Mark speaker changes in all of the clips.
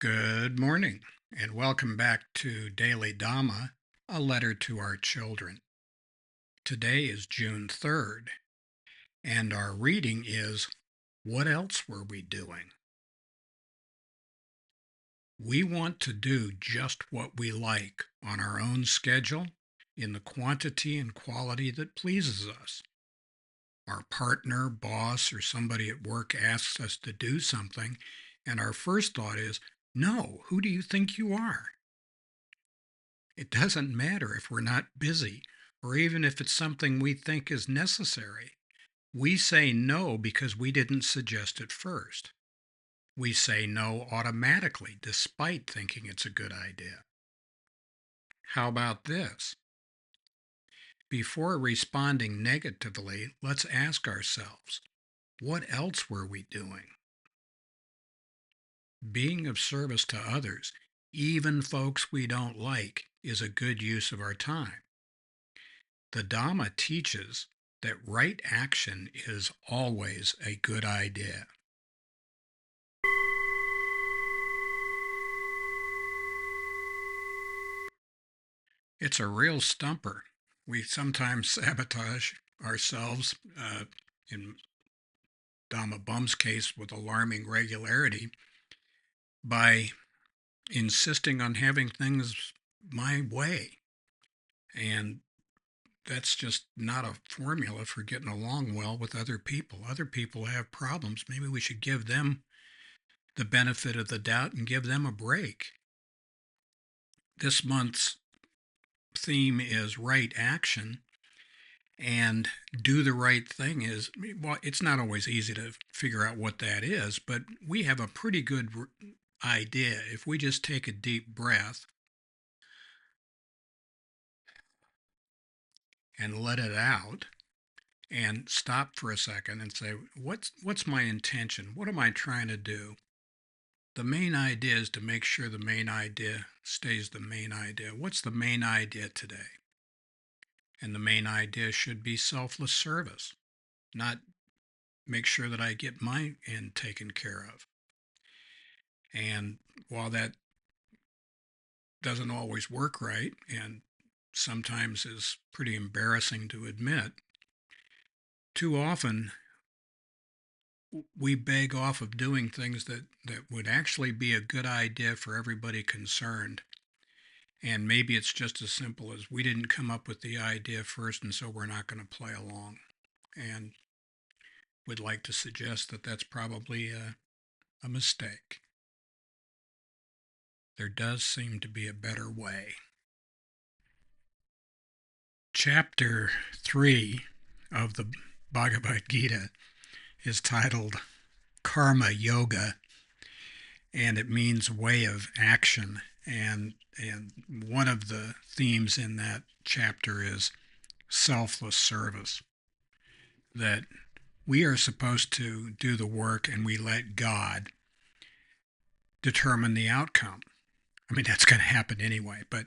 Speaker 1: Good morning, and welcome back to Daily Dhamma, a letter to our children. Today is June 3rd, and our reading is What Else Were We Doing? We want to do just what we like on our own schedule in the quantity and quality that pleases us. Our partner, boss, or somebody at work asks us to do something, and our first thought is, No, who do you think you are? It doesn't matter if we're not busy or even if it's something we think is necessary. We say no because we didn't suggest it first. We say no automatically despite thinking it's a good idea. How about this? Before responding negatively, let's ask ourselves, what else were we doing? Being of service to others, even folks we don't like, is a good use of our time. The Dhamma teaches that right action is always a good idea. It's a real stumper. We sometimes sabotage ourselves, in Dhamma Bum's case with alarming regularity, by insisting on having things my way. And that's just not a formula for getting along well with other people. Other people have problems. Maybe we should give them the benefit of the doubt and give them a break. This month's theme is right action, and do the right thing is, well, it's not always easy to figure out what that is, but we have a pretty good idea if we just take a deep breath and let it out and stop for a second and say, what's my intention? What am I trying to do? The main idea is to make sure the main idea stays the main idea. What's the main idea today? And the main idea should be selfless service, not make sure that I get my end taken care of. And while that doesn't always work right, and sometimes is pretty embarrassing to admit, too often we beg off of doing things that would actually be a good idea for everybody concerned. And maybe it's just as simple as we didn't come up with the idea first, and so we're not going to play along. And would like to suggest that that's probably a mistake. There does seem to be a better way. Chapter 3 of the Bhagavad Gita is titled Karma Yoga, and it means way of action. And one of the themes in that chapter is selfless service, that we are supposed to do the work and we let God determine the outcome. I mean, that's going to happen anyway, but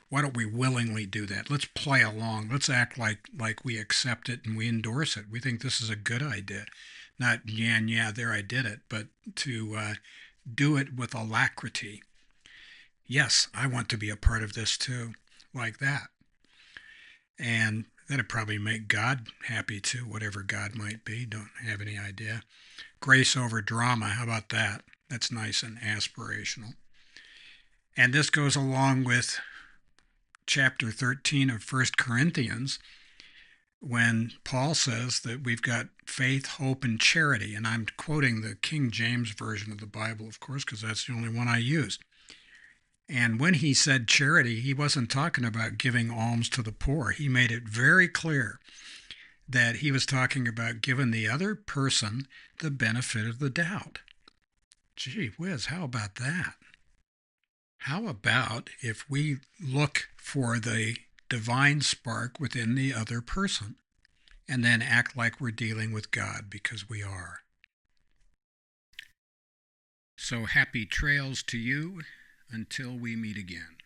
Speaker 1: why don't we willingly do that? Let's play along. Let's act like we accept it and we endorse it. We think this is a good idea. Not, yeah, there I did it, but to do it with alacrity. Yes, I want to be a part of this too, like that. And that'd probably make God happy too, whatever God might be. Don't have any idea. Grace over drama. How about that? That's nice and aspirational. And this goes along with chapter 13 of 1 Corinthians, when Paul says that we've got faith, hope, and charity. And I'm quoting the King James Version of the Bible, of course, because that's the only one I use. And when he said charity, he wasn't talking about giving alms to the poor. He made it very clear that he was talking about giving the other person the benefit of the doubt. Gee whiz, how about that? How about if we look for the divine spark within the other person and then act like we're dealing with God, because we are? So happy trails to you until we meet again.